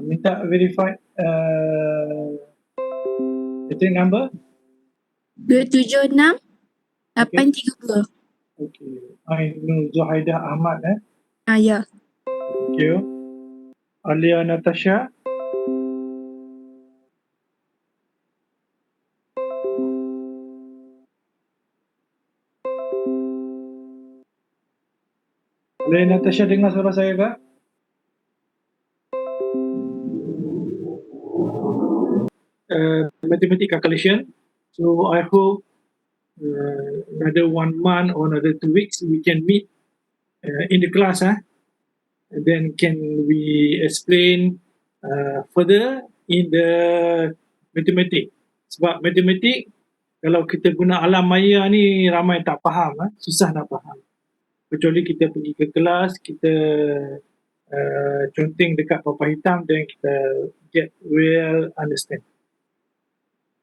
Minta verified metric number. 276 832. Okay. Ainul Zuhaidah Ahmad. Ya. Thank you. Alia Natasha. Alia Natasha dengar suara saya kak? Mathematics calculation. So I hope another 1 month or another 2 weeks we can meet in the class. And then can we explain further in the mathematics. Sebab matematik kalau kita guna alam maya ni ramai tak faham, susah nak faham. Kecuali kita pergi ke kelas, kita conteng dekat papan hitam, then kita get real understand.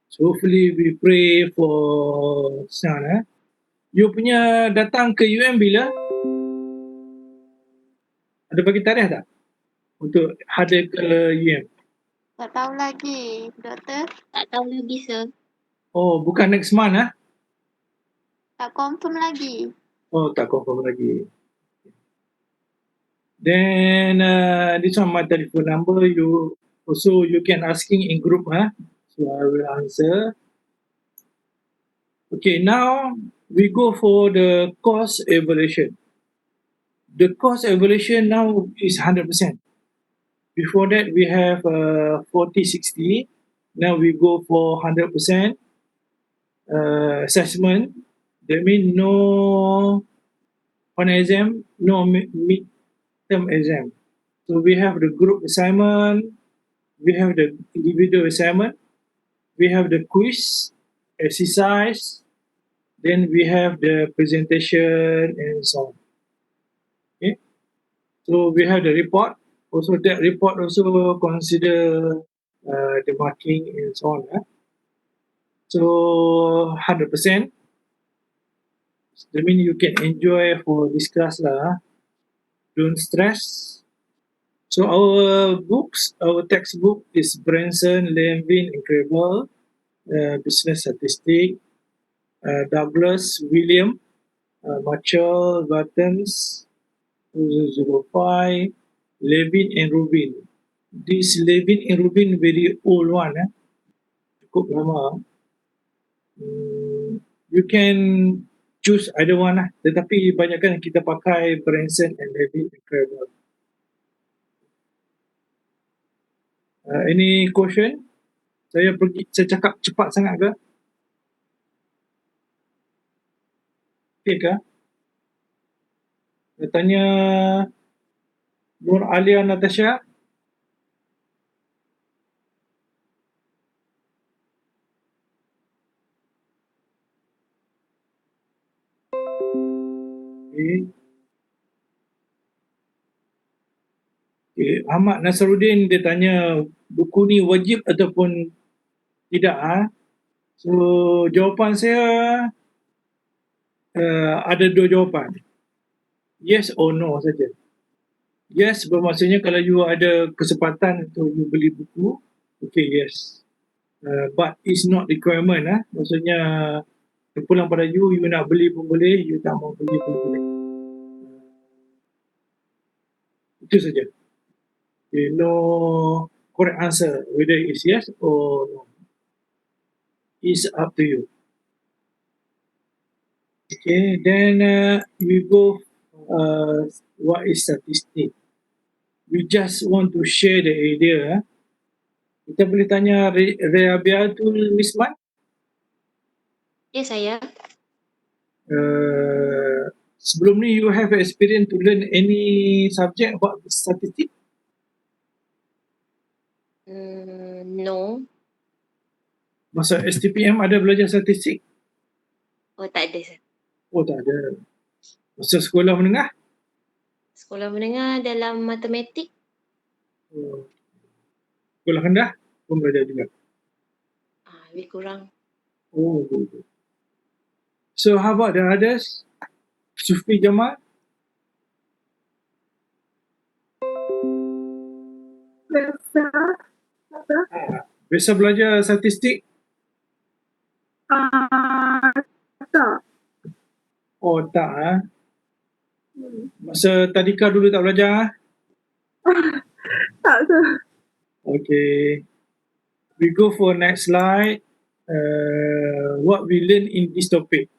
So hopefully we pray for San. You punya datang ke UM bila? Ada bagi tarikh tak? Untuk hadir ke UM? Tak tahu lagi, doktor. Tak tahu lagi, sir. Oh, bukan next month Tak confirm lagi. Oh, tak confirm lagi. Then this one my telephone number. You can asking in group, so I will answer. Okay, now we go for the cost evaluation. The cost evaluation now is 100%. Before that, we have 40-60. Now we go for 100% assessment. That means no final exam, no mid-term exam. So we have the group assignment, we have the individual assignment, we have the quiz, exercise, then we have the presentation and so on. Okay. So we have the report. Also that report also consider the marking and so on. So 100%. That means you can enjoy for this class lah. Don't stress. So our books, our textbook is Branson, Levin, and Crable, Business Statistics, Douglas, William, Marshall, Buttons, 005, Levin and Rubin. This Levin and Rubin very old one, cukup lama. You can choose either one tetapi banyakkan kita pakai Branson and Levin and Crable. Any question? Saya cakap cepat sangat ke? Okay ke? Saya tanya Nur Alia Natasha. Okay. Ahmad Nasaruddin dia tanya buku ni wajib ataupun tidak. So jawapan saya ada dua jawapan. Yes or no saja. Yes bermaksudnya kalau you ada kesempatan untuk you beli buku, okay, yes. But it's not requirement. Maksudnya terpulang pada you nak beli pun boleh, you tak mau beli pun boleh. Itu saja. Okay, no correct answer whether it's yes or no. It's up to you. Okay, then we go what is statistic. We just want to share the idea. Kita boleh tanya Rabiatul Misman? Ya, saya. Sebelum ni you have experience to learn any subject about statistic? No. Masa STPM ada belajar statistik? Oh, tak ada, sir. Oh, tak ada. Masa sekolah menengah? Sekolah menengah dalam matematik. Sekolah rendah pun belajar juga? Lebih kurang. Oh, good. So how about the others? Sufi Jamal? Biasa belajar statistik? Tak. Oh tak. Masa tadika dulu tak belajar? Tak, sir. Okay. We go for next slide. What we learn in this topic.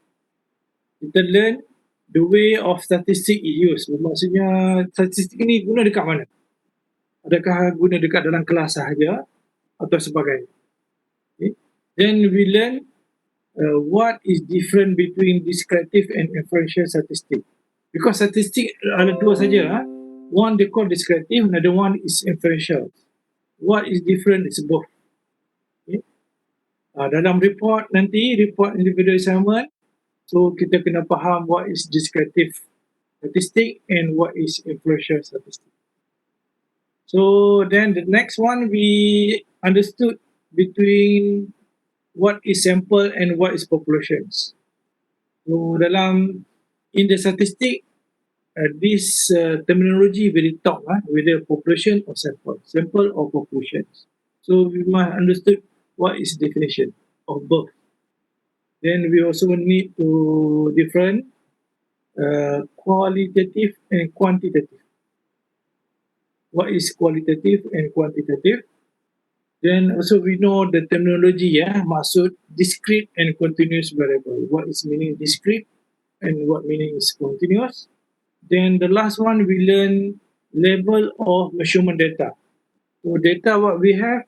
Kita learn the way of statistic is used. Maksudnya statistik ni guna dekat mana? Adakah guna dekat dalam kelas sahaja atau sebagainya? Okay. Then we learn what is different between descriptive and inferential statistic. Because statistik ada dua saja. One they call descriptive, another one is inferential. What is different is both. Okay. Dalam report nanti, report individual assignment, so kita kena faham what is descriptive statistic and what is inferential statistic. So then the next one we understood between what is sample and what is populations. So dalam in the statistic, this terminology will talk whether population or sample or populations. So we must understood what is definition of both. Then we also need to different qualitative and quantitative. What is qualitative and quantitative? Then also we know the terminology, maksud discrete and continuous variable. What is meaning discrete and what meaning is continuous? Then the last one we learn level of measurement data. So data what we have,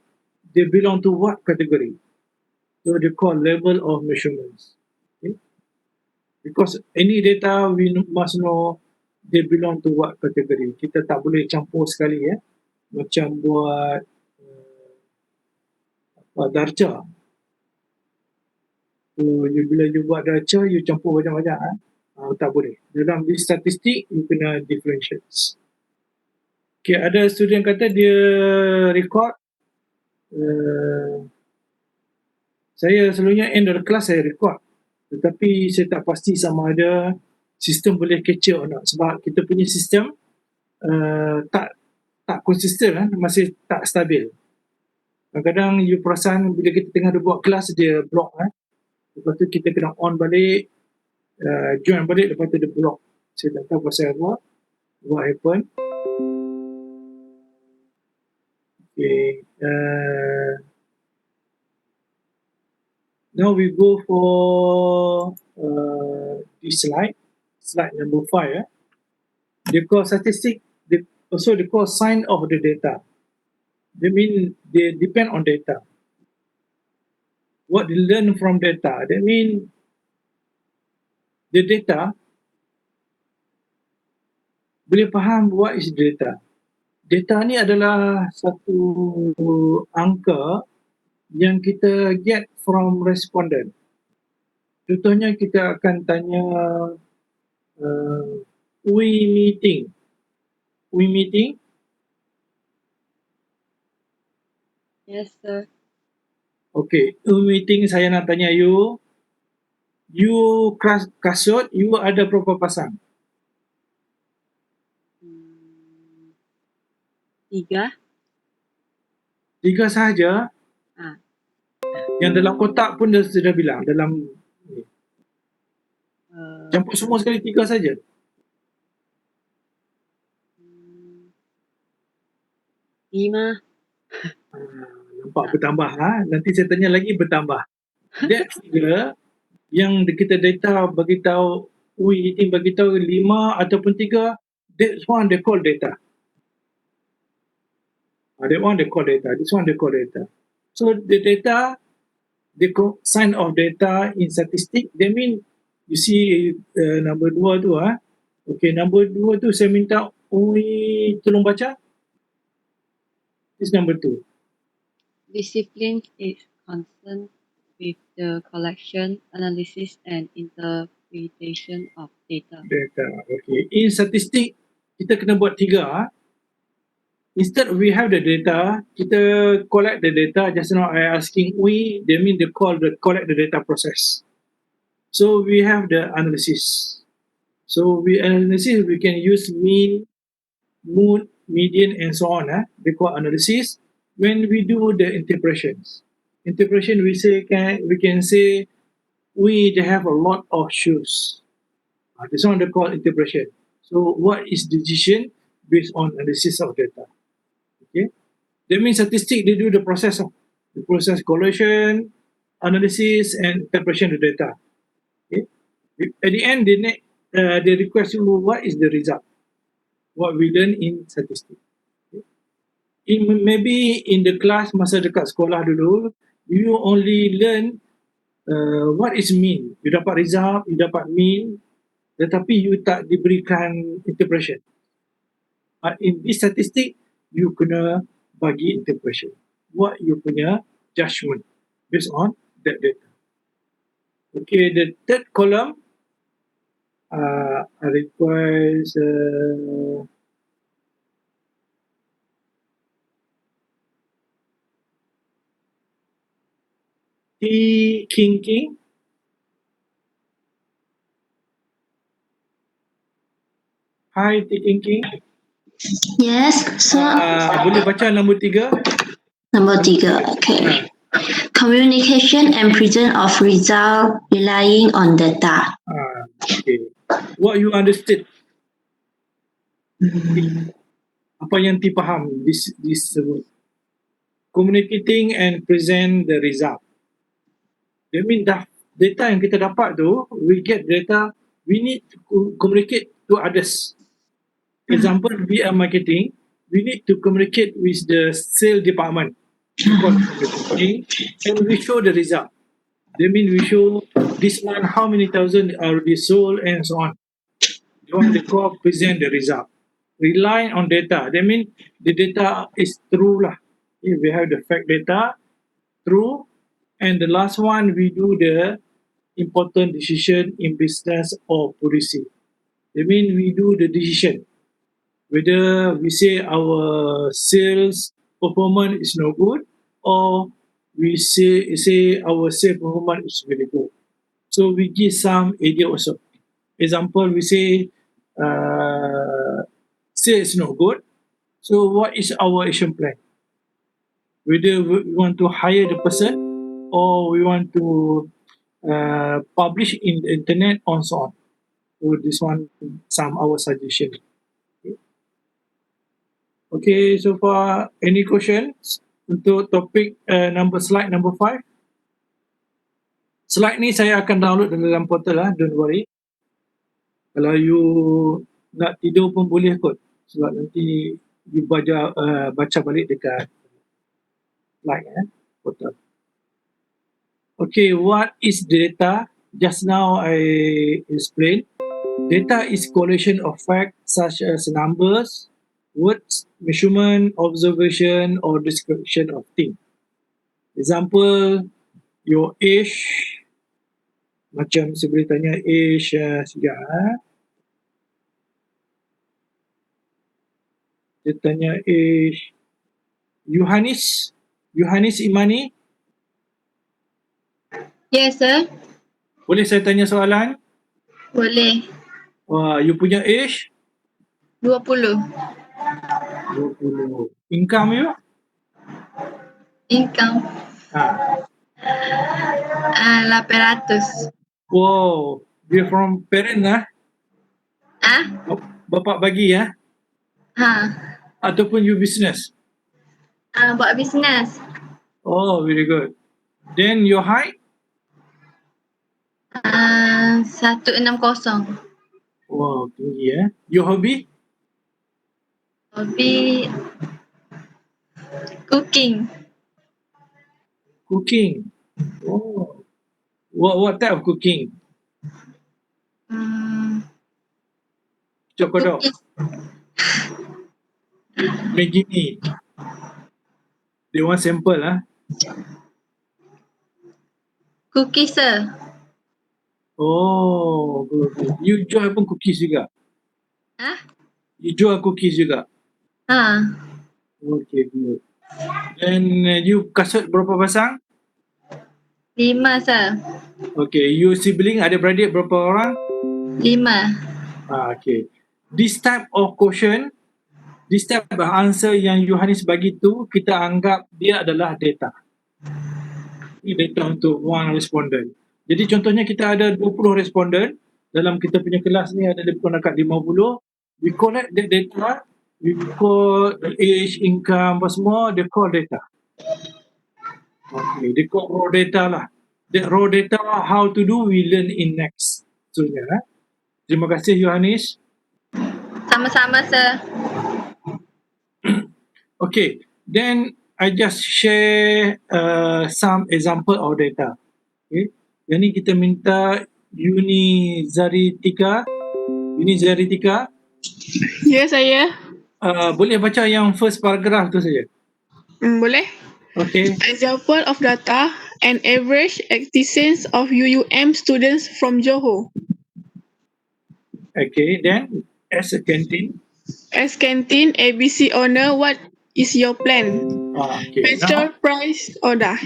they belong to what category? So they call level of measurements. Okay? Because any data we must know they belong to what category. Kita tak boleh campur sekali macam buat darjah. So bila you buat darjah, you campur banyak-banyak. Tak boleh. Dalam statistik, you kena differentiate. Okay, ada student kata dia record. Saya selalunya end of the class saya record. Tetapi saya tak pasti sama ada sistem boleh capture atau tak. Sebab kita punya sistem tak konsisten, masih tak stabil. Kadang-kadang you perasan bila kita tengah buat kelas dia block. Lepas tu kita kena on balik, join balik, lepas tu dia block. Saya tak tahu pasal apa. What happened. Okay. Now we go for this slide number 5. They call statistic, they call sign of the data. They mean they depend on data. What they learn from data, that mean the data, boleh faham what is data. Data ni adalah satu angka yang kita get from respondent. Contohnya kita akan tanya we meeting. Yes, sir. Okay, meeting saya nak tanya you kasut, you ada berapa pasang? 3. 3 sahaja. Yang dalam kotak pun dia sudah bilang dalam campur semua sekali 3 saja. 5. Nampak bertambah. Nanti saya tanya lagi bertambah. That figure yang kita data bagi tahu meeting bagi tahu 5 ataupun 3, that's one they call data. That one they call data. This one they call data. So the data, the sign of data in statistic, they mean you see number 2 tu Okay, number 2 tu saya minta tolong baca. This number 2. Discipline is concerned with the collection, analysis, and interpretation of data. Data. Okay. In statistik, kita kena buat 3. Instead we have the data, kita collect the data. Just now I asking they mean they collect the data process. So we have the analysis. So we can use mean, mode, median, and so on. They call analysis. When we do the interpretations, we can say we have a lot of shoes. This one they call interpretation. So what is decision based on analysis of data? Okay, that means statistics they do the process correlation, analysis, and interpretation of the data. Okay, at the end they request you what is the result, what we learn in statistics. Maybe in the class masa dekat sekolah dulu, you only learn what is mean. You dapat result, you dapat mean, tetapi you tak diberikan interpretation. But in this statistic, you kena bagi interpretation. What you punya judgment based on that data. Okay, the third column, I request T. King. Hi, T. King. Yes, so Boleh baca nombor 3? number 3, okay. Communication and present of result relying on data. Okay. What you understood? Apa yang T faham this word? Communicating and present the result. That means data yang kita dapat tu, we get data, we need to communicate to others. Example, we are marketing, we need to communicate with the sales department. And we show the result. That means we show this month how many thousand are already sold and so on. You want the call present the result. Relying on data. That means the data is true lah. If we have the fact data, true. And the last one, we do the important decision in business or policy. That means we do the decision. Whether we say our sales performance is no good or we say our sales performance is very good. So we give some idea also. Example, we say sales is no good. So what is our action plan? Whether we want to hire the person or we want to publish in the internet and so on. So this one, some our suggestion. Okay, so far any questions untuk topik slide number 5? Slide ni saya akan download dalam portal lah, don't worry. Kalau you nak tidur pun boleh kot, sebab nanti you baca balik dekat slide portal. Okay, what is data? Just now I explained. Data is collection of facts such as numbers, words, measurement, observation, or description of things. Example, your age. Macam saya boleh tanya age sekejap. Dia tanya age. Yohanis Imani. Yes, sir. Boleh saya tanya soalan? Boleh. Wah, you punya age? 20. 20. Income you? Income 800. Wow, dia from parent lah. Bapak bagi ya? Ataupun you business? Buat bisnes. Oh, very good. Then your height? 160. Wow, tinggi ya. Your hobby? Hobi cooking. Cooking. Oh. What type of cooking? Chokodok. Maggi mee. They want sample lah. Cookies, sir. Oh, good. You jual pun cookies juga? You jual cookies juga? Okay, good. Then you kasut berapa pasang? 5, sir. Okay, you sibling ada beradik berapa orang? 5. Okay. This type of question this type of answer yang Yohanis bagi tu, kita anggap dia adalah data. Ini data untuk one respondent. Jadi contohnya kita ada 20 respondent, dalam kita punya kelas ni ada lebih kurang dekat 50. We collect the data, we call the age, income, apa semua, they call data. Okay, they call raw data lah. The raw data, how to do, we learn in next. So, terima kasih Yohanis. Sama-sama, sir. Okay, then I just share some example of data. Okay, yang ni kita minta Yuni Zaritika. Ya, saya. Boleh baca yang first paragraph tu saja. Boleh? Okay. Example of data, an average activities of UUM students from Johor. Okay, then as a canteen. As canteen ABC owner, what is your plan? Okay. Petrol price order.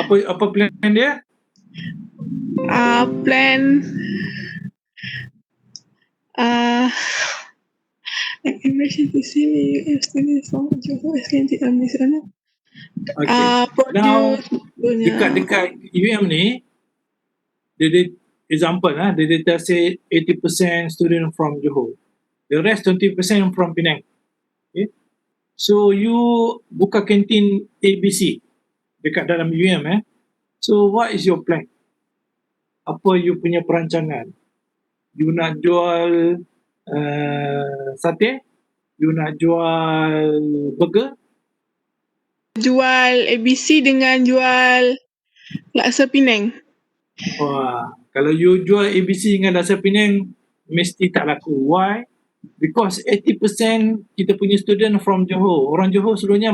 Apa plan dia? Plan average activities students from Johor as canteen ABC owner. Okay. Now, Produce dekat UM ni, the example, the data say 80% student from Johor. The rest 20% from Penang. Okay. So you buka kantin ABC dekat dalam UM. So what is your plan? Apa you punya perancangan? You nak jual sate? You nak jual burger? jual ABC dengan jual laksa Penang. Wah, kalau you jual ABC dengan laksa Penang, mesti tak laku. Why? Because 80% kita punya student from Johor. Orang Johor seluruhnya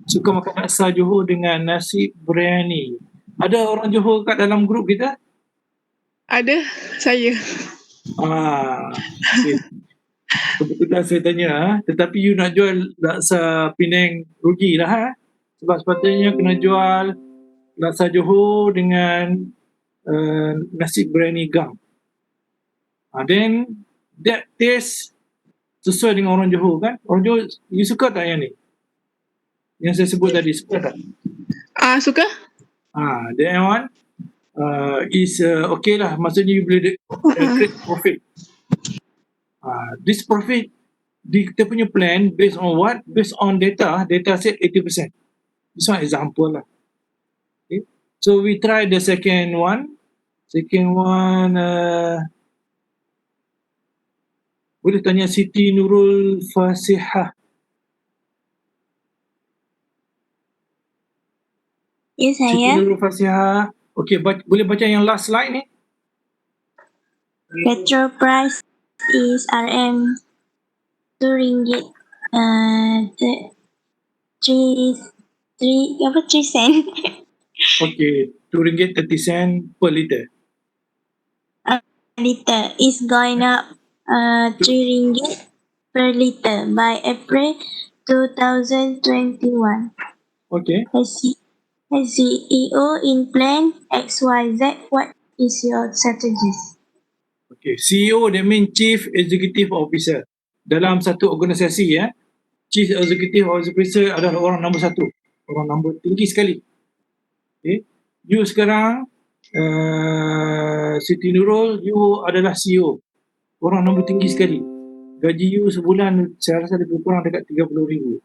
suka makan laksa Johor dengan nasi biryani. Ada orang Johor kat dalam grup kita? Ada, saya. Okay. Kebetulan saya tanya, tetapi you nak jual laksa Penang, rugilah. Sebab sepatutnya kena jual laksa Johor dengan nasi biryani gang. Then that taste sesuai dengan orang Johor kan? Orang Johor, you suka tak yang ni? Yang saya sebut tadi, suka tak? Suka? That one is okay lah. Maksudnya you boleh create profit. This profit, kita punya plan based on what? Based on data. Data said 80%. This one example lah. Okay. So we try the second one. Boleh tanya Siti Nurul Fasihah. Ya, Siti saya. Nurul Fasihah. Okay, boleh baca yang last slide ni? Petrol price is RM 2 ringgit 3 sen Okay, RM2.30 per liter. liter is going up 3 ringgit per liter by April 2021. Okay. As CEO in plan XYZ, what is your strategies? Okay, CEO that means Chief Executive Officer. Dalam satu organisasi Chief Executive Officer adalah orang nombor 1. Orang nombor tinggi sekali. Okay. You sekarang Siti Nurul, you adalah CEO. Orang nombor tinggi sekali. Gaji you sebulan saya rasa lebih kurang dekat 30,000.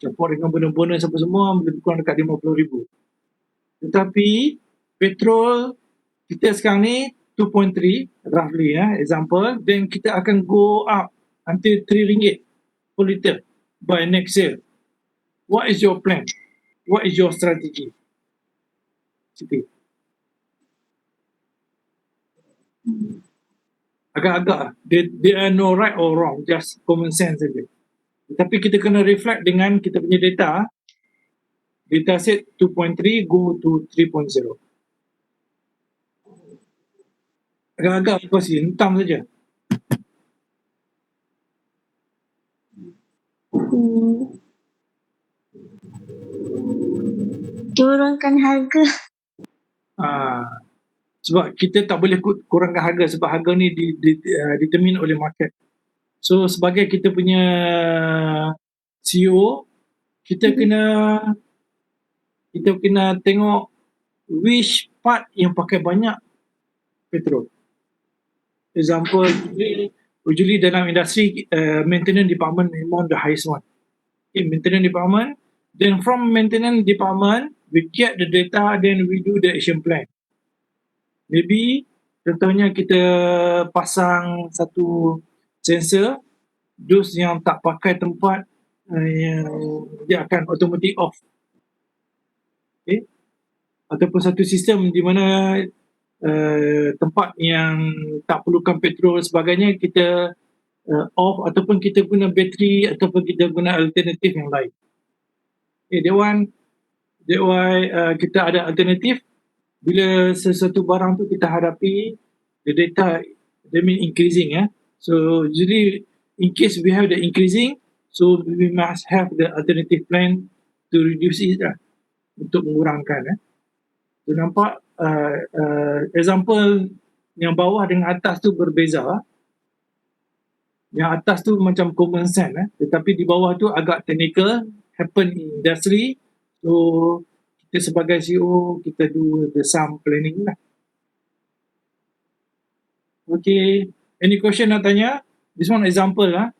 Campur dengan bonus-bonus apa semua lebih kurang dekat 50,000. Tetapi petrol kita sekarang ni 2.3 roughly example, then kita akan go up until 3 ringgit per liter by next year. What is your plan? What is your strategy? Siti. Agak-agak there are no right or wrong, just common sense saja. Tapi kita kena reflect dengan kita punya data. Data set 2.3 go to 3.0. Agak-agak pasti hentam saja. Turunkan harga. Sebab kita tak boleh kurangkan harga sebab harga ni determine oleh market. So sebagai kita punya CEO, kita kena tengok which part yang pakai banyak petrol. Example, usually dalam industri maintenance department memang the highest one. Okay, maintenance department. Then from maintenance department, we get the data, then we do the action plan. Maybe contohnya kita pasang satu sensor, those yang tak pakai tempat, yang dia akan automatic off. Okay? Ataupun satu sistem di mana tempat yang tak perlukan petrol sebagainya kita off, ataupun kita guna bateri, ataupun kita guna alternatif yang lain. Okay, that why kita ada alternatif. Bila sesuatu barang tu kita hadapi, the data that mean increasing. So usually in case we have the increasing, so we must have the alternative plan to reduce it untuk mengurangkan. So nampak example yang bawah dengan atas tu berbeza. Yang atas tu macam common sense, tetapi di bawah tu agak technical, happen in industry. So kita sebagai CEO, kita do the sum planning lah. Okay, any question nak tanya? This one example lah.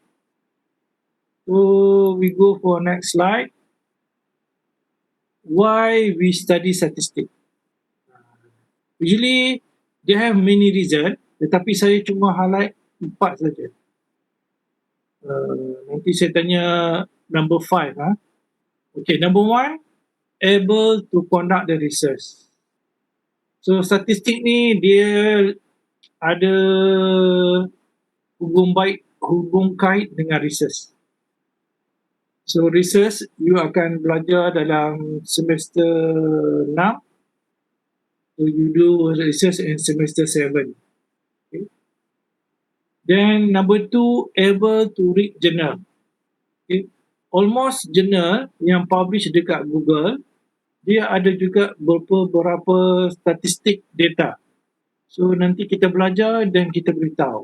So we go for next slide. Why we study statistics? Usually they have many reason, tetapi saya cuma highlight 4 saja. Nanti saya tanya number 5. Okay, number 1, able to conduct the research. So statistik ni dia ada hubung kait dengan research. So research you akan belajar dalam semester 6. So you do research in semester 7. Okay. Then number 2, able to read journal. Okay. Almost journal yang publish dekat Google, dia ada juga beberapa statistik data. So nanti kita belajar dan kita beritahu.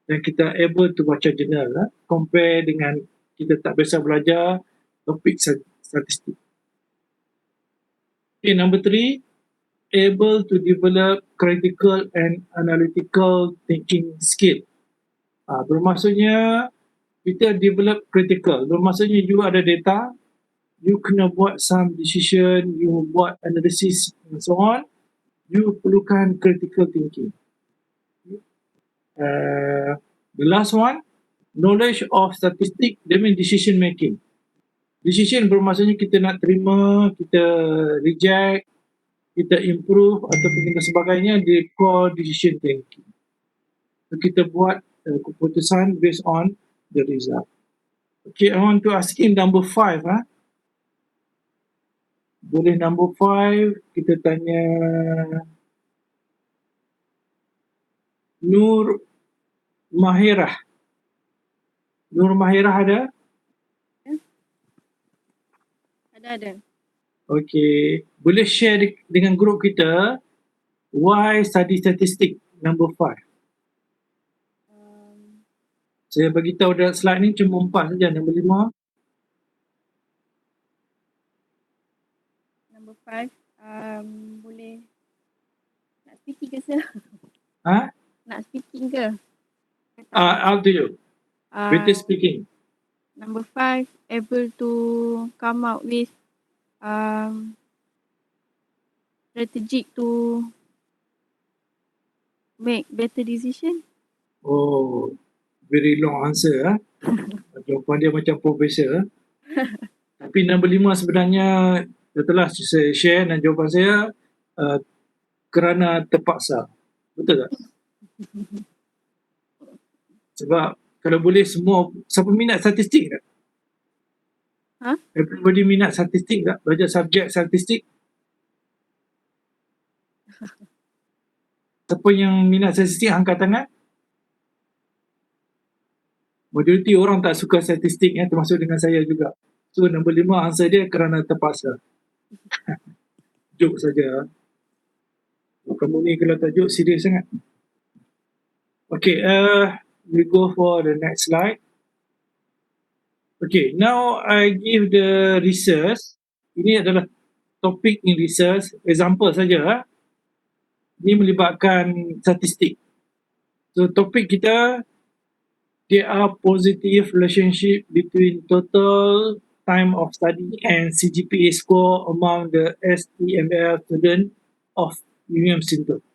Dan kita able to baca jurnal compare dengan kita tak biasa belajar topik statistik. Okay, number 3, able to develop critical and analytical thinking skill. Bermaksudnya kita develop critical. Bermaksudnya you ada data, you kena buat some decision, you buat analysis and so on. You perlukan critical thinking. The last one, knowledge of statistics, that means decision making. Decision bermaksudnya kita nak terima, kita reject, kita improve ataupun kita sebagainya, dia call decision thinking. So, kita buat keputusan based on the result. Okay, I want to ask him number 5. Boleh number 5, kita tanya Nur Mahirah. Nur Mahirah ada? Ada. Okay, boleh share dengan grup kita why study statistik number 5. Saya bagi tahu dalam slide ni cuma 4 saja, number 5. Number 5, boleh nak speaking ke sir? Nak speaking ke? Up to you. Better speaking. Number 5, able to come out with strategic to make better decision. Oh, very long answer. Jawapan dia macam profesor. Tapi number 5 sebenarnya setelah saya share dan jawapan saya kerana terpaksa. Betul tak? Sebab kalau boleh semua, siapa minat statistik tak? Everybody minat statistik tak? Belajar subjek statistik? Siapa yang minat statistik angkat tangan? Majoriti orang tak suka statistik, termasuk dengan saya juga. So number 5 answer dia kerana terpaksa. Joke saja. Kamu ni kalau tak joke serius sangat. Okay, we go for the next slide. Okay, now I give the research. Ini adalah topik in research, example saja. Ini melibatkan statistik. So topik kita, there are positive relationship between total time of study and CGPA score among the STML student of UUM Sentul.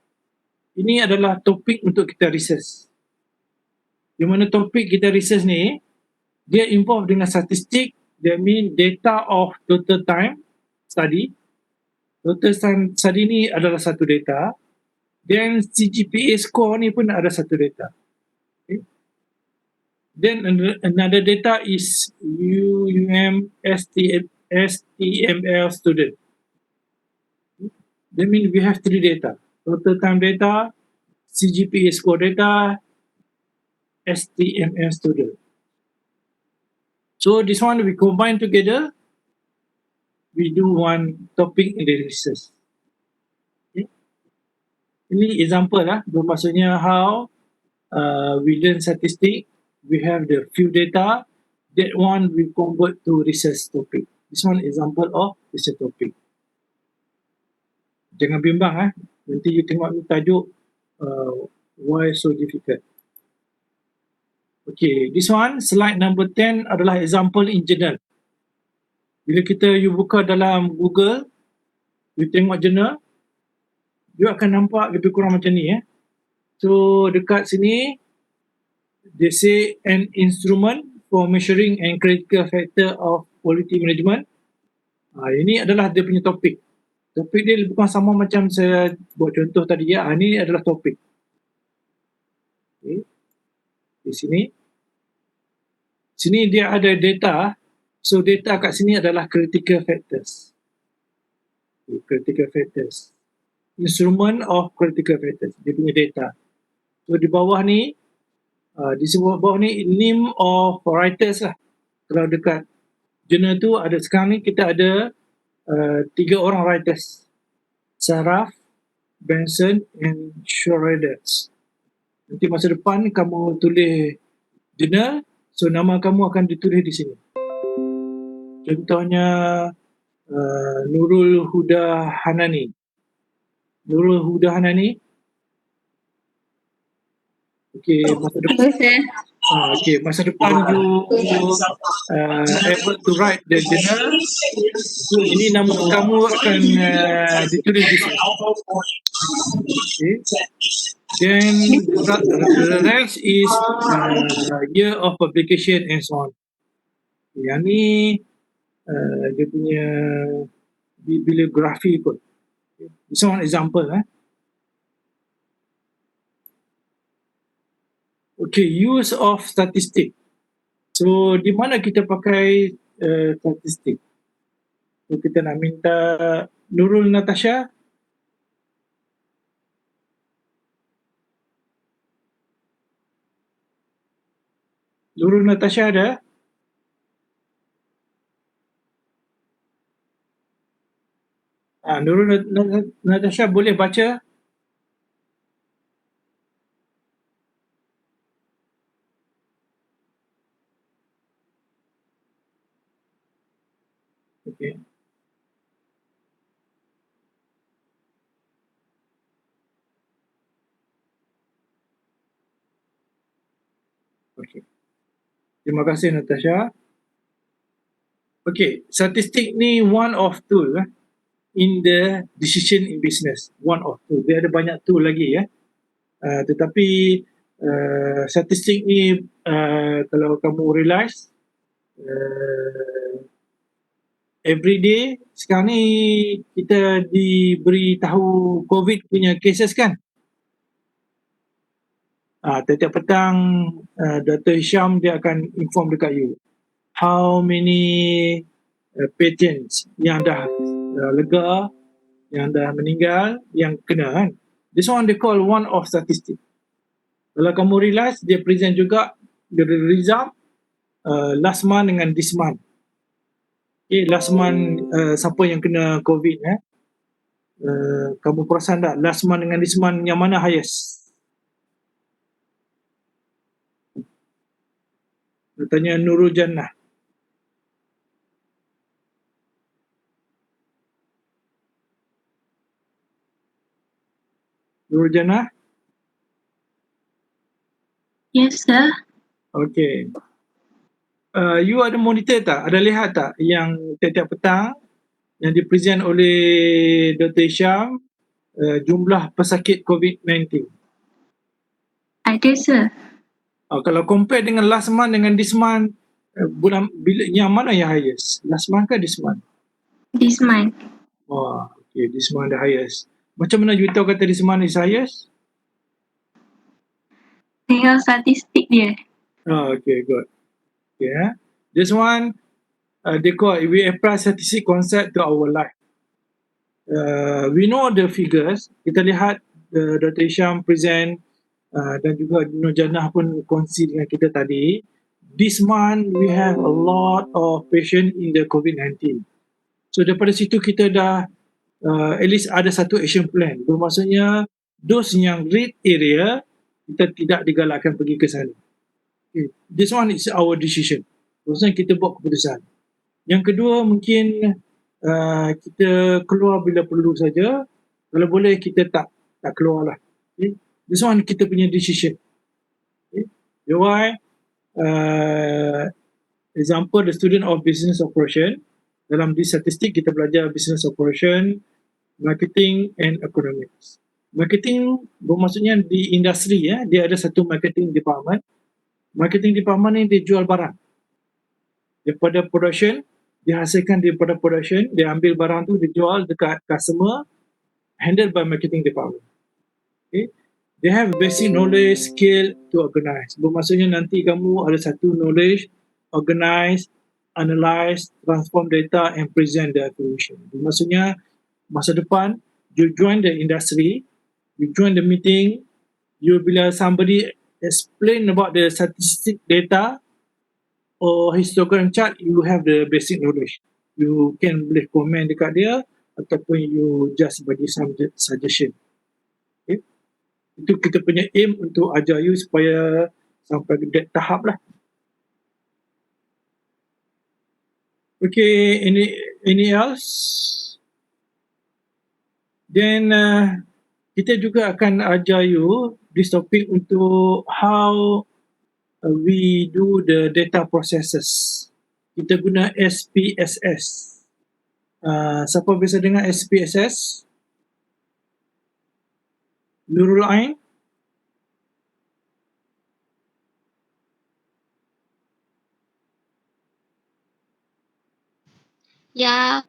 Ini adalah topik untuk kita research. Di mana topik kita research ni, dia involve dengan statistik, that mean data of total time study. Total time study ni adalah satu data. Then CGPA score ni pun ada satu data. Okay. Then another data is UUM STML student. That means we have three data. Total time data, CGPA score data, STML student. So this one we combine together, we do one topic in the research. Okay. Ini example lah, maksudnya how we learn statistic, we have the few data, that one we convert to research topic. This one example of research topic. Jangan bimbang nanti you tengok ni tajuk why so difficult. Okay, this one, slide number 10 adalah example in journal. Bila you buka dalam Google, you tengok journal, you akan nampak lebih kurang macam ni. So, dekat sini, they say an instrument for measuring and critical factor of quality management. Ini adalah dia punya topik. Topik dia bukan sama macam saya buat contoh tadi. Ini adalah topik. Okay. Di sini dia ada data. So data kat sini adalah critical factors. Okay, critical factors. Instrument of critical factors. Dia punya data. So di bawah ni, di bawah ni name of writers lah. Kalau dekat jurnal tu ada sekarang ni kita ada 3 orang writers. Saraf, Benson and Schroeder. Nanti masa depan kamu tulis jurnal, so nama kamu akan ditulis di sini. Contohnya Nurul Huda Hanani. Nurul Huda Hanani. Okay, masa depan. Okay, masa depan you able to write the journal. So ini nama kamu akan ditulis di sini. Okay. Then the rest is year of publication and so on. Yang ni dia punya bibliografi kot. This one example. Okay, use of statistic. So di mana kita pakai statistik? So kita nak minta Nurul Natasha. Nurul Natasha ada? Nurul Natasha boleh baca? Okay. Okay. Terima kasih Natasha. Okay, statistik ni one of tool in the decision in business. One of tool. Dia ada banyak tool lagi tetapi statistik ni kalau kamu realize every day sekarang ni kita diberi tahu COVID punya cases kan. Tiap petang Dr. Hisham dia akan inform dekat you how many patients yang dah lega, yang dah meninggal, yang kena kan. This one they call one of statistic. Kalau kamu realize dia present juga the result last month dengan this month. Okay, last month siapa yang kena COVID kamu perasan tak last month dengan this month yang mana highest? Tanya Nurul Jannah. Nurul Jannah? Yes, sir. Okay. You ada monitor tak? Ada lihat tak yang tiap-tiap petang yang dipresent oleh Dr. Hisham jumlah pesakit COVID-19? Ada, sir. Kalau compare dengan last month dengan this month, bulan yang mana yang highest? Last month ke this month? This month. Oh, okay, this month the highest. Macam mana you tahu kata this month is highest? Tengok statistik dia. Oh, okay, good. Okay, this one, they call we apply statistic concept to our life. We know the figures. Kita lihat Dr. Hisham present dan juga Nur Jannah pun kongsi dengan kita tadi. This month we have a lot of patient in the COVID-19. So daripada situ kita dah at least ada satu action plan. Bermaksudnya those yang red area kita tidak digalakkan pergi ke sana. Okay. This one is our decision. Maksudnya kita buat keputusan. Yang kedua mungkin kita keluar bila perlu saja. Kalau boleh kita tak keluar lah. Okay. This one kita punya decision. Okay. Why? Example, the student of business operation. Dalam di statistik kita belajar business operation, marketing and economics. Marketing bermaksudnya di industri ya, dia ada satu marketing department. Marketing department ni dia jual barang. Daripada production, dihasilkan daripada production, dia ambil barang tu dijual dekat customer, handled by marketing department. Okay. They have basic knowledge, skill to organize. Bermaksudnya nanti kamu ada satu knowledge, organize, analyze, transform data and present the information. Maksudnya masa depan you join the industry, you join the meeting, you bila somebody explain about the statistic data or histogram chart, you have the basic knowledge. You can boleh comment dekat dia ataupun you just bagi some suggestion. Okay. Itu kita punya aim untuk ajar you supaya sampai ke that tahap lah. Okay, any else? Then kita juga akan ajar you this topic untuk how we do the data processes. Kita guna SPSS. Siapa biasa dengar SPSS? Nurul Ain? Ya,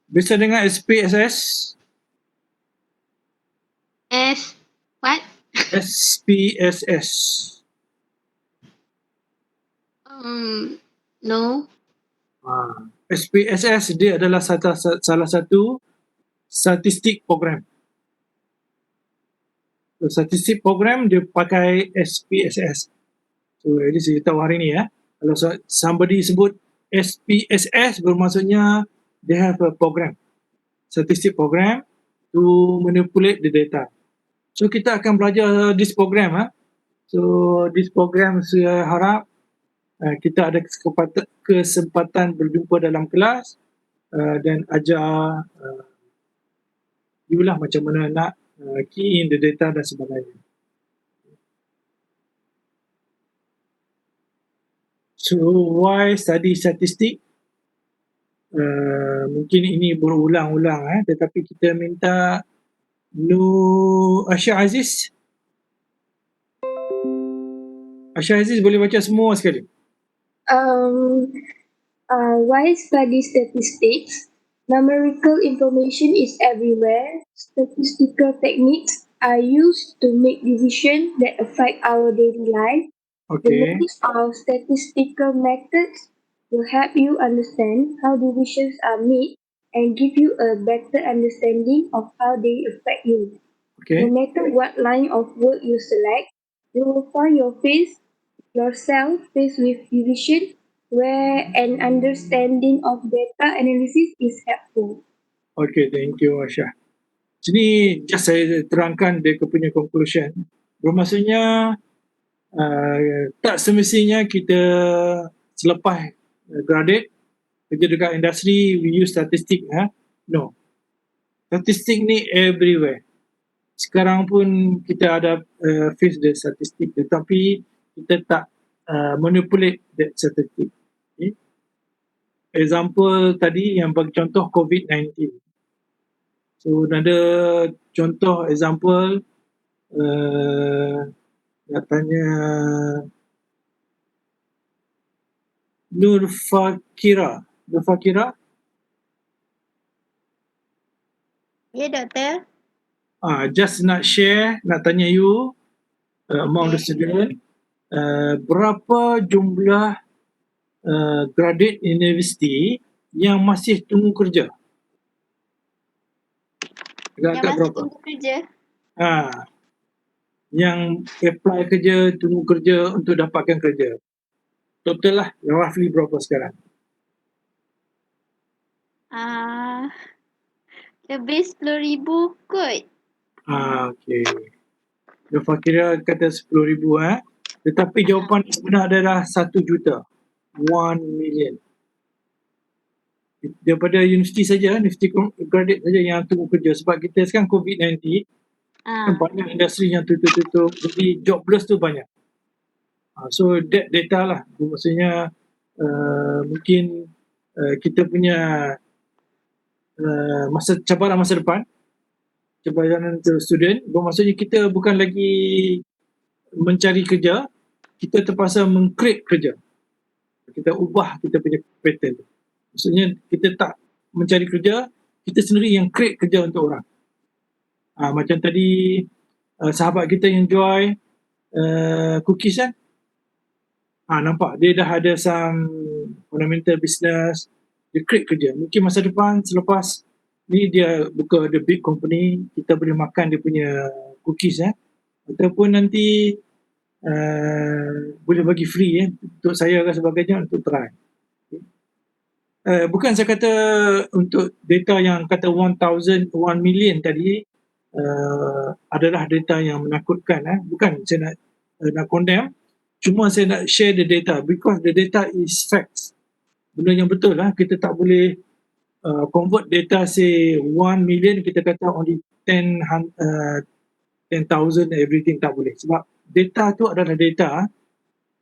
Biasa dengar SPSS? what? SPSS. No. SPSS dia adalah salah satu statistik program. So, statistik program dia pakai SPSS. So ini saya tahu hari ni ya. Kalau somebody sebut SPSS bermaksudnya they have a program, statistik program to manipulate the data. So kita akan belajar this program. So this program saya harap kita ada kesempatan berjumpa dalam kelas dan ajar you lah macam mana nak key in the data dan sebagainya. So why study statistik? Mungkin ini berulang-ulang tetapi kita minta Asya Aziz. Asya Aziz boleh baca semua sekali. Why study statistics? Numerical information is everywhere. Statistical techniques are used to make decisions that affect our daily life. The Okay. knowledge of statistical methods will help you understand how decisions are made and give you a better understanding of how they affect you. Okay. No matter what line of work you select, you will find yourself faced with decision where an understanding of data analysis is helpful. Okay, thank you Asya. Sini just saya terangkan dia punya conclusion. Bermaksudnya Tak semestinya kita selepas graduate kerja dekat industri we use statistik. No, statistik ni everywhere. Sekarang pun kita ada face the statistik, tetapi kita tak manipulate that statistik. Okay? Example tadi yang bagi contoh COVID-19. So ada contoh example datanya Nur Fakira. Ya, doktor. Just nak share, nak tanya you among the student, berapa jumlah graduate university yang masih tunggu kerja? Yang masih berapa? tunggu kerja. Yang apply kerja, tunggu kerja untuk dapatkan kerja. Total lah, roughly berapa sekarang? Lebih 10,000 kot. Okay. Nova kira kata 10,000 tetapi jawapan sebenar adalah 1 juta. 1 million. Daripada universiti saja, universiti graduate saja yang tunggu kerja. Sebab kita sekarang COVID-19, banyak industri yang tutup-tutup. Jadi jobless tu banyak. So that data lah. Maksudnya mungkin kita punya cabaran masa depan, cabaran untuk student, maksudnya kita bukan lagi mencari kerja, kita terpaksa meng-create kerja. Kita ubah kita punya pattern. Maksudnya kita tak mencari kerja, kita sendiri yang create kerja untuk orang. Macam tadi sahabat kita yang jual cookies kan, nampak dia dah ada some fundamental business, dia create kerja. Mungkin masa depan selepas ni dia buka the big company, kita boleh makan dia punya cookies ataupun nanti boleh bagi free untuk saya dan sebagainya untuk try. Bukan saya kata untuk data yang kata 1 million tadi adalah data yang menakutkan. Bukan saya nak condemn, cuma saya nak share the data because the data is facts. Benda yang betul kita tak boleh convert data say 1 million, kita kata only 10,000 everything, tak boleh. Sebab data tu adalah data,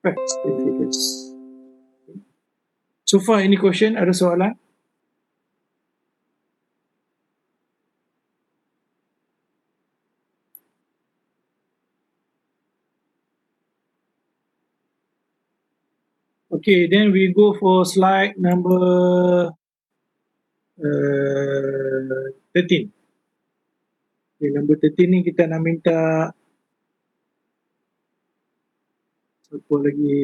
facts and figures. So far any question, ada soalan? Okay, then we go for slide number 13. Okay, number 13 ni kita nak minta siapa lagi?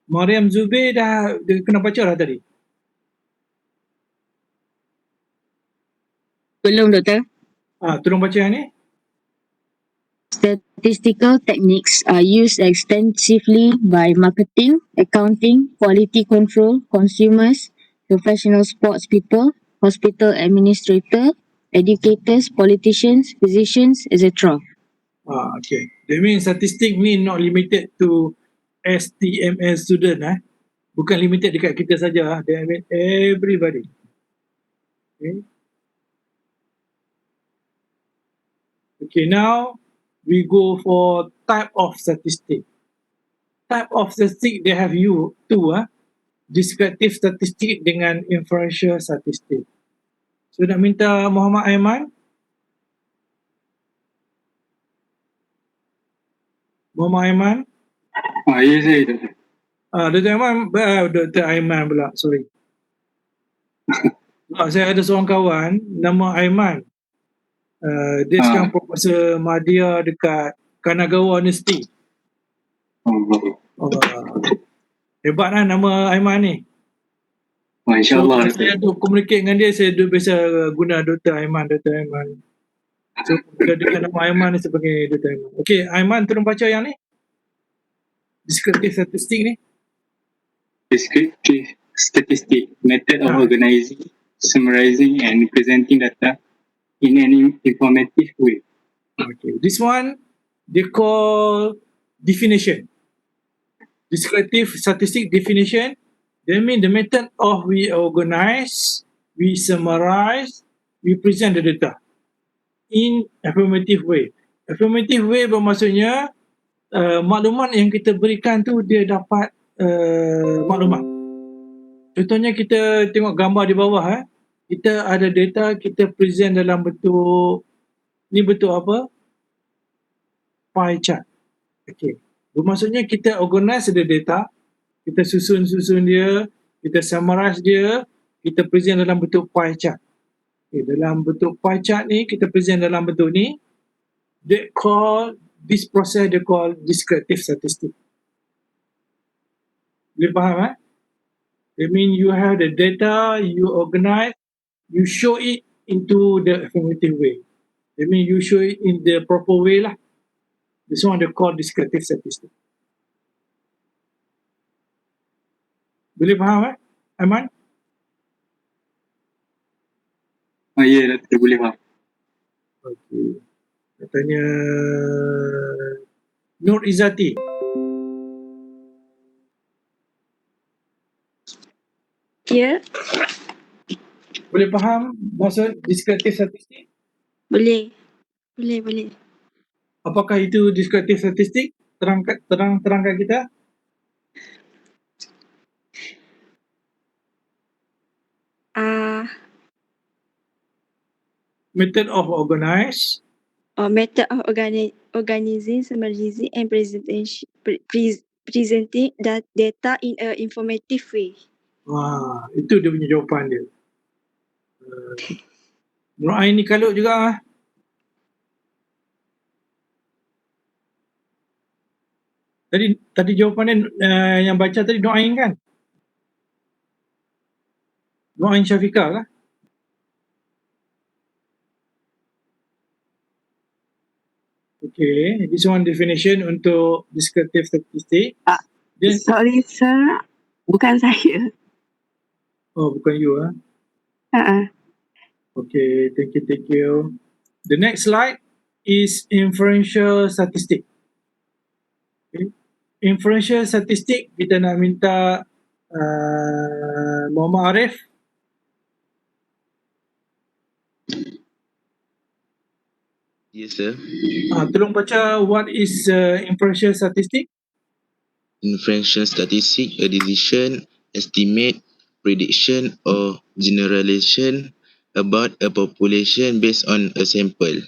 Mariam Zubair dah kena baca dah tadi? Belum, Doktor. Tolong baca yang ni. Statistical techniques are used extensively by marketing, accounting, quality control, consumers, professional sports people, hospital administrator, educators, politicians, physicians, etc. Okay. That means statistik ni not limited to STML student. Bukan limited dekat kita saja. That means everybody. Okay. Okay, now we go for type of statistic. Type of statistic they have two. Descriptive statistic dengan inferential statistic. So nak minta Muhammad Aiman. Muhammad Aiman. Ya saya Dr. Dr. Aiman, Dr. Aiman pula, sorry. Saya ada seorang kawan nama Aiman. Dia sekarang Profesor Madya dekat Kanagawa University. Hebat nama Aiman ni. InsyaAllah. So, saya untuk communicate dengan dia, saya biasa guna Dr. Aiman. So dengan nama Aiman ni sebagai Dr. Aiman. Okay, Aiman tolong baca yang ni. Descriptive statistik ni. Descriptive statistic, method of organizing, summarizing and presenting data in an informative way. Okay, this one they call definition. Descriptive statistic definition, that means the method of we organize, we summarize, we present the data in affirmative way. Affirmative way bermaksudnya maklumat yang kita berikan tu dia dapat maklumat. Contohnya kita tengok gambar di bawah, kita ada data, kita present dalam bentuk, ni bentuk apa? Pie chart. Okay. Bermaksudnya kita organize the data, kita susun dia, kita summarize dia, kita present dalam bentuk pie chart. Okay, dalam bentuk pie chart ni, kita present dalam bentuk ni, this process they call descriptive statistic. Boleh faham? That means you have the data, you organize, you show it into the affirmative way. That means you show it in the proper way lah. This one they call descriptive statistic. Boleh faham Aiman? Ya, Doktor, boleh faham. Okey. Katanya Nur Izzati. Ya, Boleh faham maksud descriptive statistik? boleh. Apakah itu descriptive statistik? Terangkan kita. Method of organize. Method of organizing, summarizing, and presenting data in a informative way. Itu dia punya jawapan dia. Nur Ain ni kalut juga. Tadi jawapan dia yang baca tadi Nur Ain kan? Nur Ain Syafiqah lah. Okay, this one definition untuk descriptive statistic. Sorry sir, bukan saya. Oh, bukan you Okay, thank you. The next slide is inferential statistic. Okay. Inferential statistic kita nak minta Muhammad Arif. Yes, sir. Tolong baca what is inferential statistic. Inferential statistic, a decision, estimate, prediction, or generalization about a population based on a sample.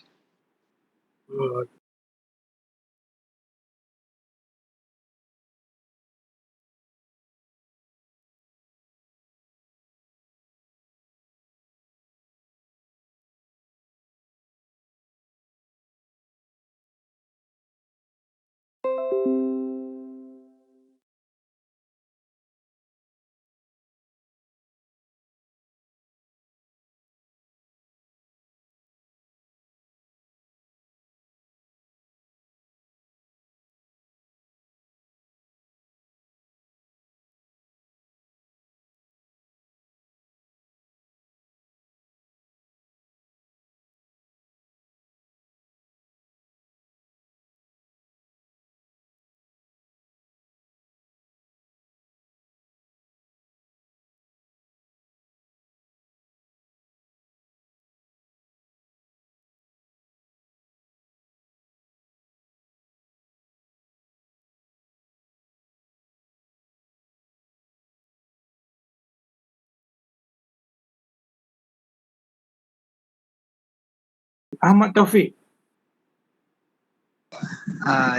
Ahmad Taufik.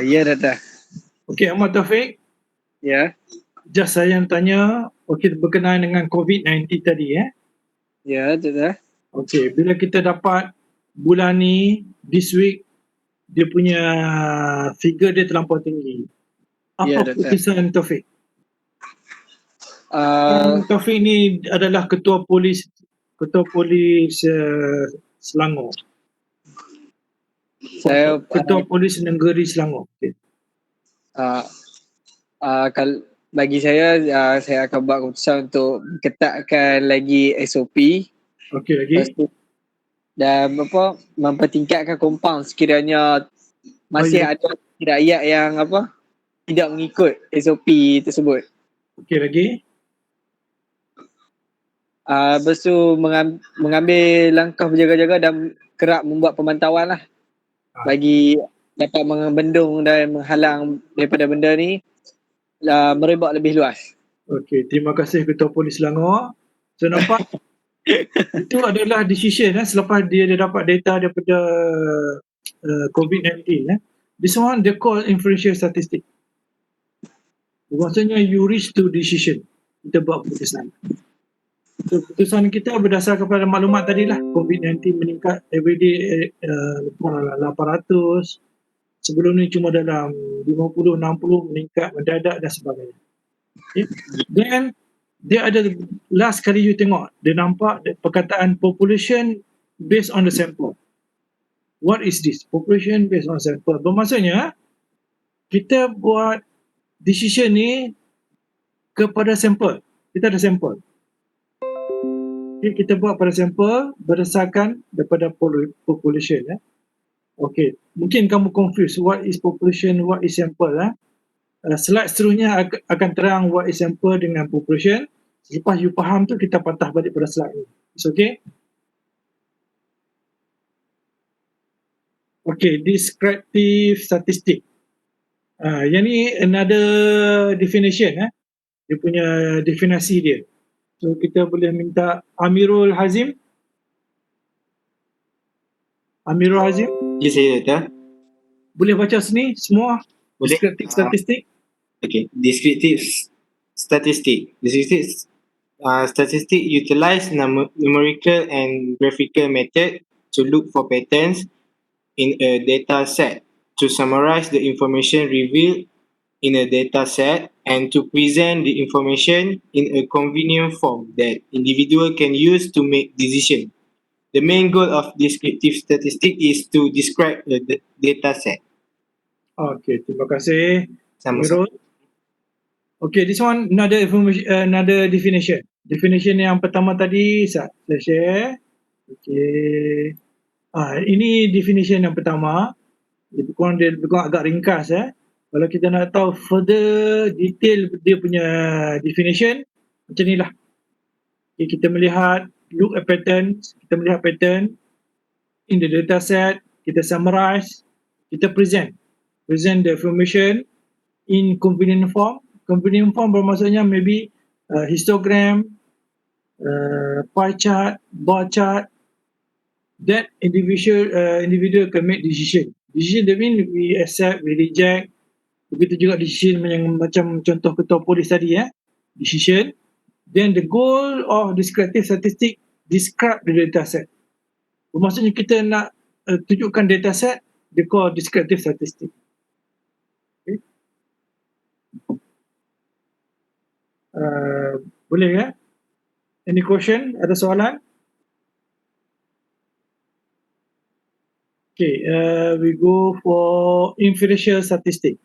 Ya, Doktor. Okey, Ahmad Taufik. Ya. Just saya nak tanya, berkenaan dengan COVID-19 tadi Ya, Doktor. Okey, bila kita dapat bulan ni, this week, dia punya figure dia terlampau tinggi. Apa keputusan Taufik? Taufik ni adalah ketua polis Selangor. Ketua Polis Negeri Selangor. Okay. Bagi saya akan buat keputusan untuk ketatkan lagi SOP. Okey, lagi. Dan mempertingkatkan compound sekiranya masih ada rakyat yang tidak mengikut SOP tersebut. Okey, lagi? Lepas tu mengambil langkah berjaga-jaga dan kerap membuat pemantauan lah bagi dapat membendung dan menghalang daripada benda ni merebak lebih luas. Okey, terima kasih Ketua Polis Selangor. So nampak itu adalah decision selepas dia dapat data daripada COVID-19. This one they call inferential statistic. Maksudnya you reach to decision. Kita buat keputusan. So, keputusan kita berdasarkan kepada maklumat tadilah. COVID-19 meningkat everyday 800. Sebelum ni cuma dalam 50, 60 meningkat mendadak dan sebagainya. Okay. Then dia ada last kali you tengok, dia nampak perkataan population based on the sample. What is this? Population based on sample. Bermaksudnya kita buat decision ni kepada sampel. Kita ada sampel. Okay, kita buat pada sampel berdasarkan daripada population. Okay, mungkin kamu confused what is population, what is sample. Slide seterusnya akan terang what is sample dengan population. Lepas you faham tu kita patah balik pada slide ni. It's okay? Okay, descriptive statistic. Yang ni another definition. Dia punya definisi dia. So kita boleh minta Amirul Hazim. Amirul Hazim. Ya, saya Doktor. Boleh baca sini semua? Boleh. Descriptive statistic. Okay, descriptive statistic. Descriptive statistic utilize numerical and graphical method to look for patterns in a data set, to summarize the information revealed in a data set, and to present the information in a convenient form that individual can use to make decision. The main goal of descriptive statistic is to describe the data set. Okay, terima kasih. Sama-sama. Okay, this one another information, another definition. Definition yang pertama tadi saya share. Okay. Ini definition yang pertama. Lebih kurang agak ringkas. Kalau kita nak tahu further detail dia punya definition, macam ni lah. Okay, kita melihat, look at patterns, kita melihat pattern in the data set, kita summarize, kita present the information in convenient form. Convenient form bermaksudnya maybe histogram, pie chart, bar chart, that individual can make decision. Decision that mean we accept, we reject. Begitu juga decision yang macam contoh Ketua Polis tadi, decision. Then the goal of descriptive statistic, describe the data set. Maksudnya kita nak tunjukkan data set, they call descriptive statistic. Okay. Boleh ya? Any question? Ada soalan? Okay, we go for inferential statistic.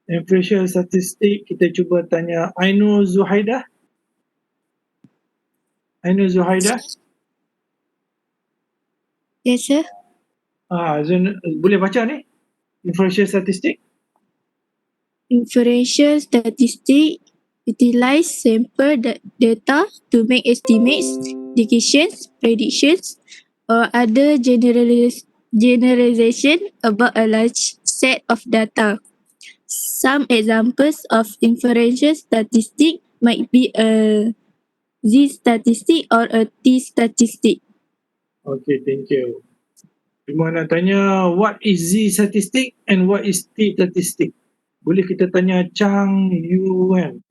Inferential statistic, kita cuba tanya Ainul Zuhaidah. Ainul Zuhaidah. Yes, sir. Boleh baca ni? Inferential statistic. Inferential statistic utilize sample data to make estimates, decisions, predictions, or other generalization about a large set of data. Some examples of inferential statistic might be a z-statistic or a t-statistic. Okay, thank you. Cuma nak tanya what is z-statistic and what is t-statistic? Boleh kita tanya Chang Yuan.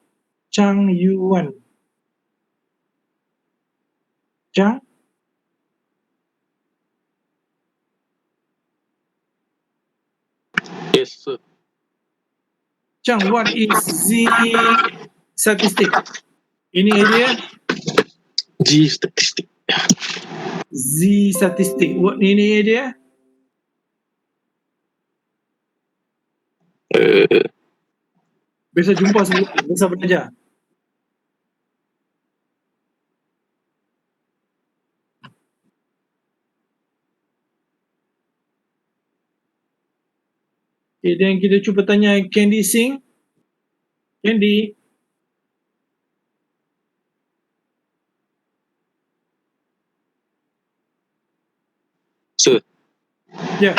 Chang Yuan. Chang? Yes, sir. Chang, what is z-statistic? Ini area? Z-statistic. Z-statistic. What ini dia? Biasa jumpa sebelum, biasa belajar. Okay, dan kita cuba tanya Candy Singh. Candy. Sir, Ya.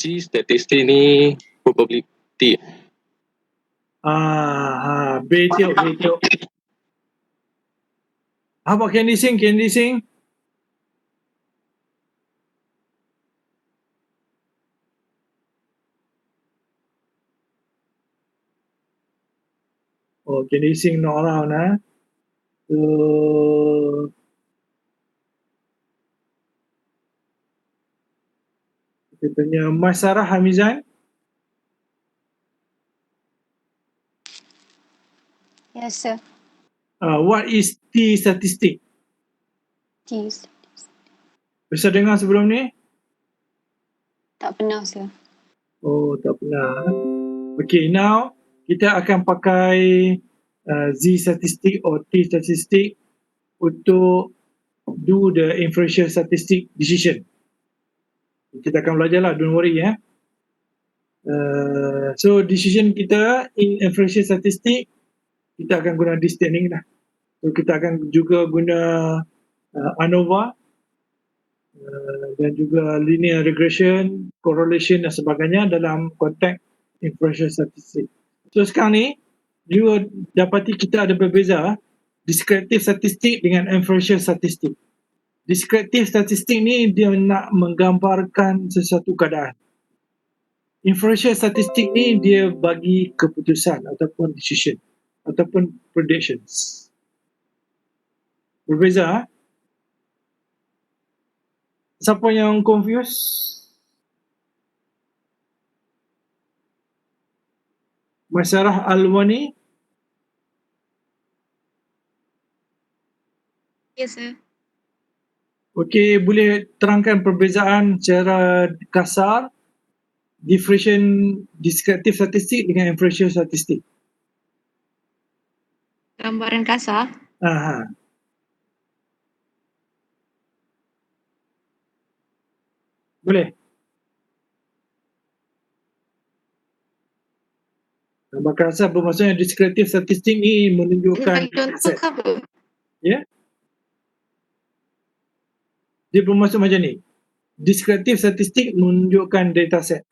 G statistik ni probability. Betul. How about Candy Singh? Candy Singh? Oh, Candy Singh not around, So, kita tanya Maisarah Hamizan. Yes, sir. What is T statistic? Cheese. Bisa dengar sebelum ni? Tak pernah, sir. Oh, tak pernah. Okay, now kita akan pakai Z statistic or T statistic untuk do the inferential statistic decision. Kita akan belajar lah, don't worry ya. So decision kita in inferential statistic, kita akan guna this technique lah. So kita akan juga guna ANOVA dan juga linear regression, correlation dan sebagainya dalam konteks inferential statistic. So sekarang ni, you dapati kita ada berbeza descriptive statistic dengan inferential statistic. Descriptive statistic ni dia nak menggambarkan sesuatu keadaan. Inferential statistic ni dia bagi keputusan ataupun decision ataupun predictions. Berbeza. Siapa yang confused? Maisarah Alwani? Yes, sir. Okey, boleh terangkan perbezaan secara kasar descriptive statistik dengan inferential statistik? Gambaran kasar. Boleh? Gambar kasar bermaksudnya descriptive statistik ni menunjukkan Contoh ke apa? Ya? Dia bermaksud macam ni. Descriptive statistik menunjukkan dataset.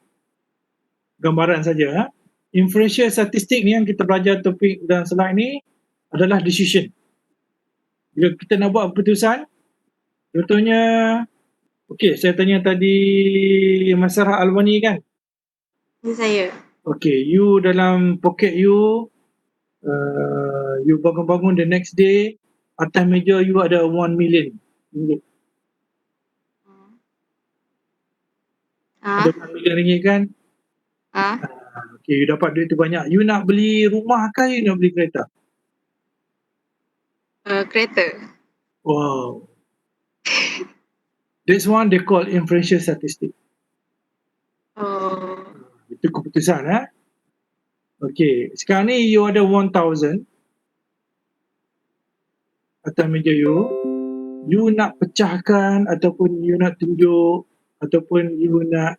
Gambaran saja. Inferential statistik ni yang kita belajar topik dan slide ni adalah decision. Bila kita nak buat keputusan, contohnya, okey, saya tanya tadi Maisarah Alwani kan? Ini saya. Okey, you dalam poket you, you bangun-bangun the next day, atas meja you ada 1 million ringgit. Ada 1 million ringgit kan? Okey, you dapat duit tu banyak. You nak beli rumah ke you nak beli kereta? Kereta. Wow. This one they call inferential statistic. Itu keputusan Okey, sekarang ni you ada 1,000 atas meja you. You nak pecahkan ataupun you nak tunjuk ataupun you nak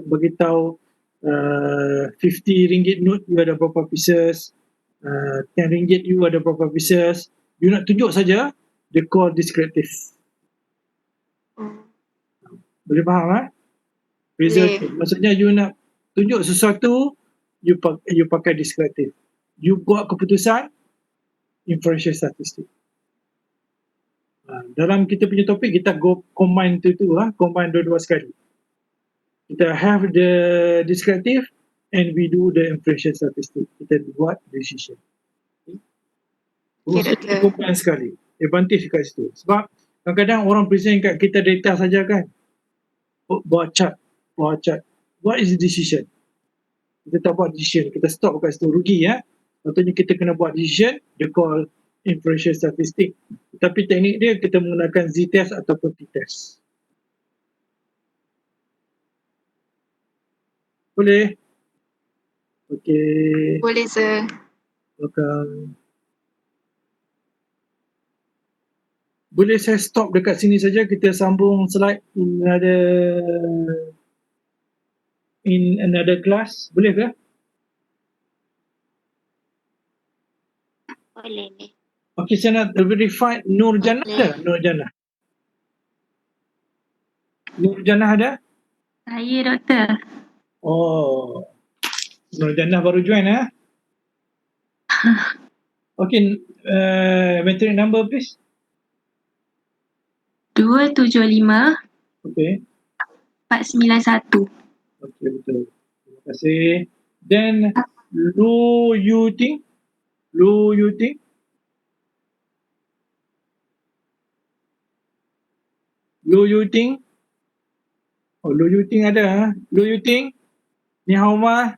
beritahu RM50 note you ada berapa pieces, RM10 you ada berapa pieces. You nak tunjuk saja, they call descriptive. Boleh faham Beza. Maksudnya you nak tunjuk sesuatu, you pakai descriptive. You buat keputusan, inferential statistic. Dalam kita punya topik, kita go combine combine dua-dua sekali. Kita have the descriptive and we do the inferential statistic. Kita buat decision. Kita combine sekali. Advantage kat situ. Sebab kadang-kadang orang present kat kita data saja kan. Buat chart. What is the decision? Kita tak buat decision. Kita stop kat situ. Rugi Contohnya kita kena buat decision, dia call inferential statistic. Tapi teknik dia kita menggunakan Z-test ataupun T-test. Boleh? Okey. Boleh, sir. Welcome. Boleh saya stop dekat sini saja, kita sambung slide in another class? Boleh ke? Boleh ni. Okay, saya nak verify Nur Jannah ada? Nur Jannah. Nur Jannah ada? Saya, Doktor. Oh. Nur Jannah baru join Okay, metric number please. 275 Okay. 491. Okay, betul. Terima kasih. Then, Lu Yuting. Lu Yuting. Lu Yuting. Oh, Lu Yuting ada. Lu Yuting. Ni hao ma.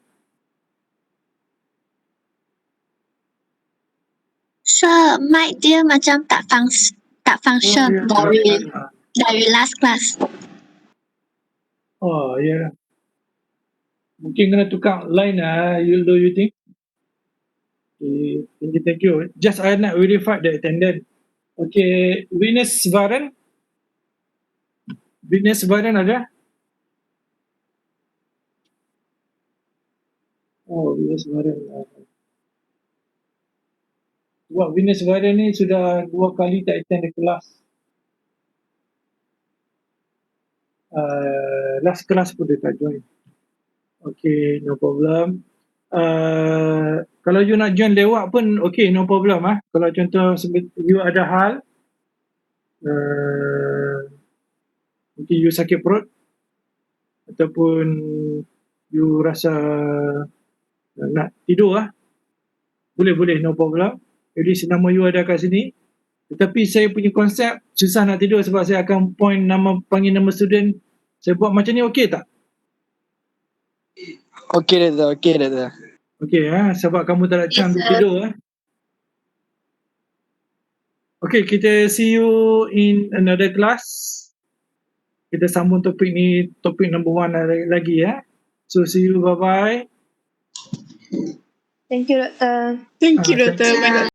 Sir, mic dia macam tak function dari last class. Oh, ya. Mungkin kena tukar line Lu Yuting. Okay, thank you. Just I nak verify the attendance. Okay, Venus Varan. Venus Varan ada? Oh, Venus Varan. Wah, Venus Varan ni sudah 2 kali tak attend the kelas. Last class pun dia tak join. Okay, no problem. Kalau you nak join lewat pun okay, no problem. Kalau contoh you ada hal, mungkin you sakit perut ataupun you rasa nak tidur boleh, no problem. Jadi nama you ada kat sini. Tetapi saya punya konsep susah nak tidur sebab saya akan panggil nama student. Saya buat macam ni okey tak? Okey Doktor. Okey sebab kamu tak ada chance untuk tidur Okay, kita see you in another class. Kita sambung topik ni, topik number 1 lagi So see you, bye bye. Thank you, Doktor. Thank you, Doktor. Bye, Doktor.